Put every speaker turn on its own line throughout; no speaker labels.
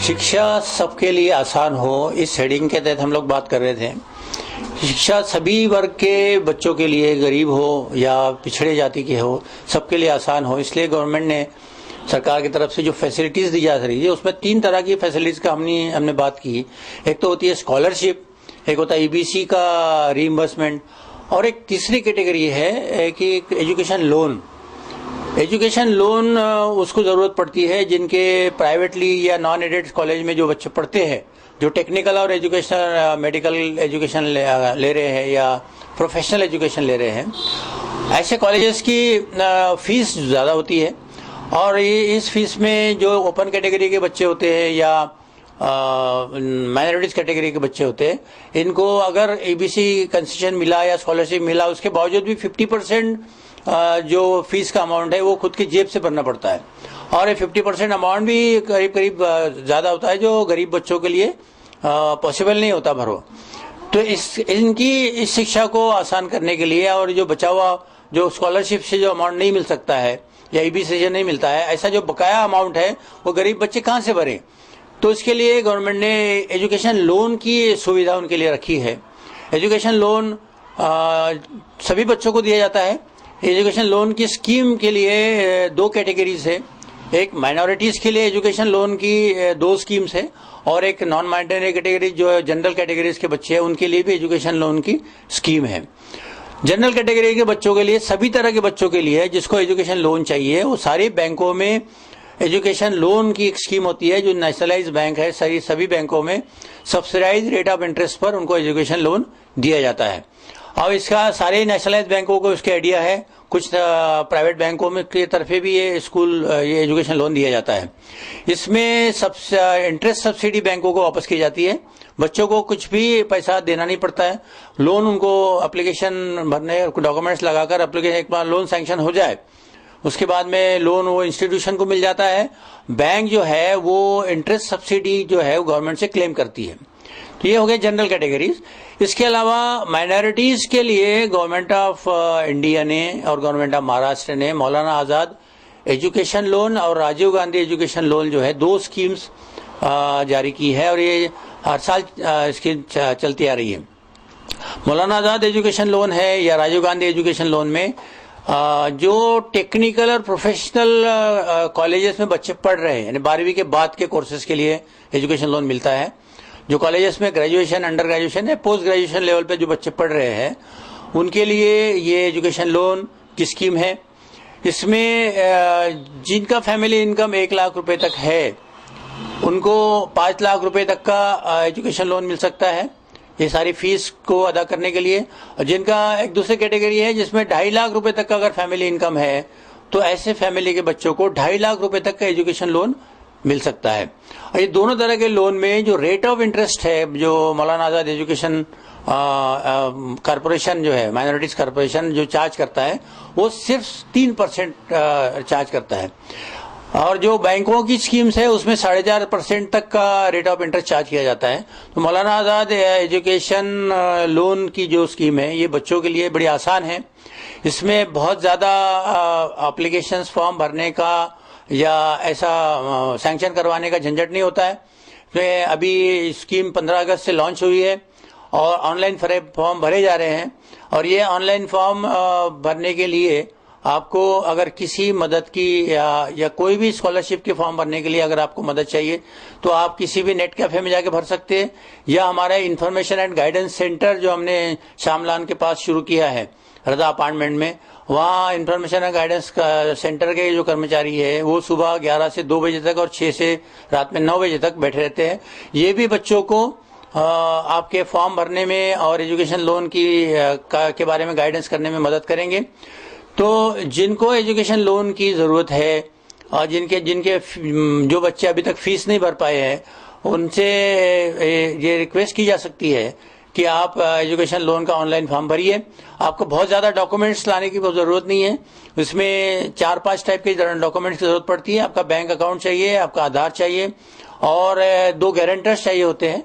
शिक्षा सबके लिए आसान हो, इस हेडिंग के तहत हम लोग बात कर रहे थे। शिक्षा सभी वर्ग के बच्चों के लिए, गरीब हो या पिछड़े जाति के हो, सबके लिए आसान हो, इसलिए गवर्नमेंट ने सरकार की तरफ से जो फैसिलिटीज़ दी जा रही है उसमें 3 तरह की फैसिलिटीज़ का हमने बात की। एक तो होती है स्कॉलरशिप, एक होता है ईबीसी का रीइंबर्समेंट, और एक तीसरी कैटेगरी है कि एजुकेशन लोन। एजुकेशन लोन उसको ज़रूरत पड़ती है जिनके प्राइवेटली या नॉन एडेड कॉलेज में जो बच्चे पढ़ते हैं, जो टेक्निकल और एजुकेशन, मेडिकल एजुकेशन ले रहे हैं या प्रोफेशनल एजुकेशन ले रहे हैं। ऐसे कॉलेजेस की फीस ज़्यादा होती है, और इस फीस में जो ओपन कैटेगरी के बच्चे होते हैं या माइनॉरिटीज कैटेगरी के बच्चे होते हैं, इनको अगर एबीसी कंसेशन मिला या स्कॉलरशिप मिला, उसके बावजूद भी 50% जो फीस का अमाउंट है वो खुद की जेब से भरना पड़ता है, और ये 50% अमाउंट भी करीब करीब ज़्यादा होता है, जो गरीब बच्चों के लिए पॉसिबल नहीं होता भरो। तो इस शिक्षा को आसान करने के लिए, और जो बचा हुआ जो स्कॉलरशिप से जो अमाउंट नहीं मिल सकता है या ईबीसी से नहीं मिलता है, ऐसा जो बकाया अमाउंट है वो गरीब बच्चे कहाँ से भरें, तो इसके लिए गवर्नमेंट ने एजुकेशन लोन की सुविधा उनके लिए रखी है। एजुकेशन लोन सभी बच्चों को दिया जाता है। एजुकेशन लोन की स्कीम के लिए 2 कैटेगरीज है। एक माइनॉरिटीज़ के लिए एजुकेशन लोन की 2 स्कीम्स है, और एक नॉन माइनॉरिटी कैटेगरी जो जनरल कैटेगरीज के बच्चे हैं उनके लिए भी एजुकेशन लोन की स्कीम है। जनरल कैटेगरी के बच्चों के लिए, सभी तरह के बच्चों के लिए जिसको एजुकेशन लोन चाहिए, वो सारे बैंकों में एजुकेशन लोन की एक स्कीम होती है जो नेशनलाइज बैंक है। सभी बैंकों में सब्सिडाइज रेट ऑफ इंटरेस्ट पर उनको एजुकेशन लोन दिया जाता है। और इसका सारे नेशनलाइज बैंकों को इसका आइडिया है, कुछ प्राइवेट बैंकों में की तरफे भी ये एजुकेशन लोन दिया जाता है। इसमें इंटरेस्ट सब्सिडी बैंकों को वापस की जाती है, बच्चों को कुछ भी पैसा देना नहीं पड़ता है। लोन उनको एप्लीकेशन भरने, डॉक्यूमेंट्स लगाकर एप्लीकेशन, एक बार लोन सैंक्शन हो जाए उसके बाद में लोन वो इंस्टीट्यूशन को मिल जाता है। बैंक जो है वो इंटरेस्ट सब्सिडी जो है वो गवर्नमेंट से क्लेम करती है। तो ये हो गए जनरल कैटेगरीज। इसके अलावा माइनॉरिटीज के लिए गवर्नमेंट ऑफ इंडिया ने और गवर्नमेंट ऑफ महाराष्ट्र ने मौलाना आज़ाद एजुकेशन लोन और राजीव गांधी एजुकेशन लोन जो है 2 स्कीम्स जारी की है, और ये हर साल स्कीम चलती आ रही है। मौलाना आज़ाद एजुकेशन लोन है या राजीव गांधी एजुकेशन लोन में जो टेक्निकल और प्रोफेशनल कॉलेजेस में बच्चे पढ़ रहे हैं, यानी 12वीं के बाद के कोर्सेज के लिए एजुकेशन लोन मिलता है। जो कॉलेजेस में ग्रेजुएशन, अंडर ग्रेजुएशन या पोस्ट ग्रेजुएशन लेवल पे जो बच्चे पढ़ रहे हैं उनके लिए ये एजुकेशन लोन की स्कीम है। इसमें जिनका फैमिली इनकम 1 लाख रुपए तक है उनको 5 लाख रुपए तक का एजुकेशन लोन मिल सकता है, ये सारी फीस को अदा करने के लिए। और जिनका एक दूसरी कैटेगरी है जिसमें 2.5 लाख रुपए तक का अगर फैमिली इनकम है, तो ऐसे फैमिली के बच्चों को 2.5 लाख रुपए तक का एजुकेशन लोन मिल सकता है। और ये दोनों तरह के लोन में जो रेट ऑफ इंटरेस्ट है, जो मौलाना आज़ाद एजुकेशन कॉरपोरेशन जो है, माइनॉरिटीज कॉरपोरेशन जो चार्ज करता है, वो सिर्फ 3% चार्ज करता है। और जो बैंकों की स्कीम्स है उसमें 4.5% तक का रेट ऑफ इंटरेस्ट चार्ज किया जाता है। तो मौलाना आज़ाद एजुकेशन लोन की जो स्कीम है ये बच्चों के लिए बड़ी आसान है। इसमें बहुत ज़्यादा एप्लीकेशंस फॉर्म भरने का या ऐसा सैंक्शन करवाने का झंझट नहीं होता है। तो अभी स्कीम 15 अगस्त से लॉन्च हुई है और ऑनलाइन फॉर्म भरे जा रहे हैं। और ये ऑनलाइन फॉर्म भरने के लिए आपको अगर किसी मदद की या कोई भी स्कॉलरशिप के फॉर्म भरने के लिए अगर आपको मदद चाहिए तो आप किसी भी नेट कैफे में जाके भर सकते हैं, या हमारा इंफॉर्मेशन एंड गाइडेंस सेंटर जो हमने शामलान के पास शुरू किया है रजा अपार्टमेंट में, वहाँ इंफॉर्मेशन एंड गाइडेंस सेंटर के जो कर्मचारी है वो सुबह 11 से 2 बजे तक और 6 से रात में 9 बजे तक बैठे रहते हैं। ये भी बच्चों को आपके फॉर्म भरने में और एजुकेशन लोन के बारे में गाइडेंस करने में मदद करेंगे। तो जिनको एजुकेशन लोन की ज़रूरत है और जिनके जो बच्चे अभी तक फीस नहीं भर पाए हैं, उनसे ये रिक्वेस्ट की जा सकती है कि आप एजुकेशन लोन का ऑनलाइन फॉर्म भरिए। आपको बहुत ज़्यादा डॉक्यूमेंट्स लाने की ज़रूरत नहीं है। इसमें 4-5 टाइप के डॉक्यूमेंट्स की ज़रूरत पड़ती है। आपका बैंक अकाउंट चाहिए, आपका आधार चाहिए, और 2 गारंटर्स चाहिए होते हैं,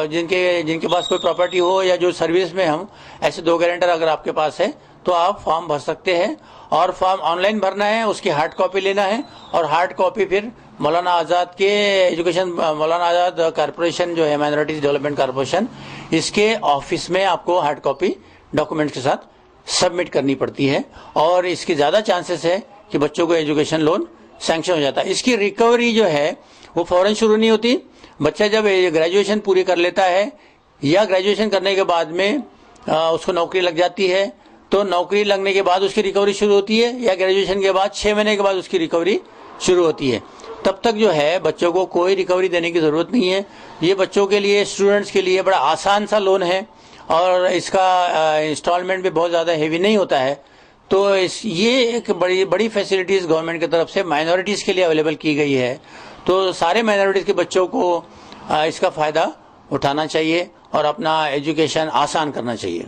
जिनके पास कोई प्रॉपर्टी हो या जो सर्विस में हम, ऐसे 2 गारंटर अगर आपके पास है तो आप फॉर्म भर सकते हैं। और फॉर्म ऑनलाइन भरना है, उसकी हार्ड कॉपी लेना है और हार्ड कॉपी फिर मौलाना आज़ाद के एजुकेशन, मौलाना आज़ाद कॉरपोरेशन जो है माइनॉरिटीज डेवलपमेंट कॉरपोरेशन, इसके ऑफिस में आपको हार्ड कॉपी डॉक्यूमेंट्स के साथ सबमिट करनी पड़ती है और इसके ज़्यादा चांसेस है कि बच्चों को एजुकेशन लोन सैंक्शन हो जाता है। इसकी रिकवरी जो है वो फौरन शुरू नहीं होती। बच्चा जब ग्रेजुएशन पूरी कर लेता है या ग्रेजुएशन करने के बाद में उसको नौकरी लग जाती है, तो नौकरी लगने के बाद उसकी रिकवरी शुरू होती है, या ग्रेजुएशन के बाद 6 महीने के बाद उसकी रिकवरी शुरू होती है। तब तक जो है बच्चों को कोई रिकवरी देने की ज़रूरत नहीं है। ये बच्चों के लिए, स्टूडेंट्स के लिए बड़ा आसान सा लोन है और इसका इंस्टॉलमेंट भी बहुत ज़्यादा हेवी नहीं होता है। तो ये एक बड़ी फैसिलिटीज़ गवर्नमेंट की तरफ से माइनॉरिटीज़ के लिए अवेलेबल की गई है। तो सारे माइनॉरिटीज़ के बच्चों को इसका फ़ायदा उठाना चाहिए और अपना एजुकेशन आसान करना चाहिए।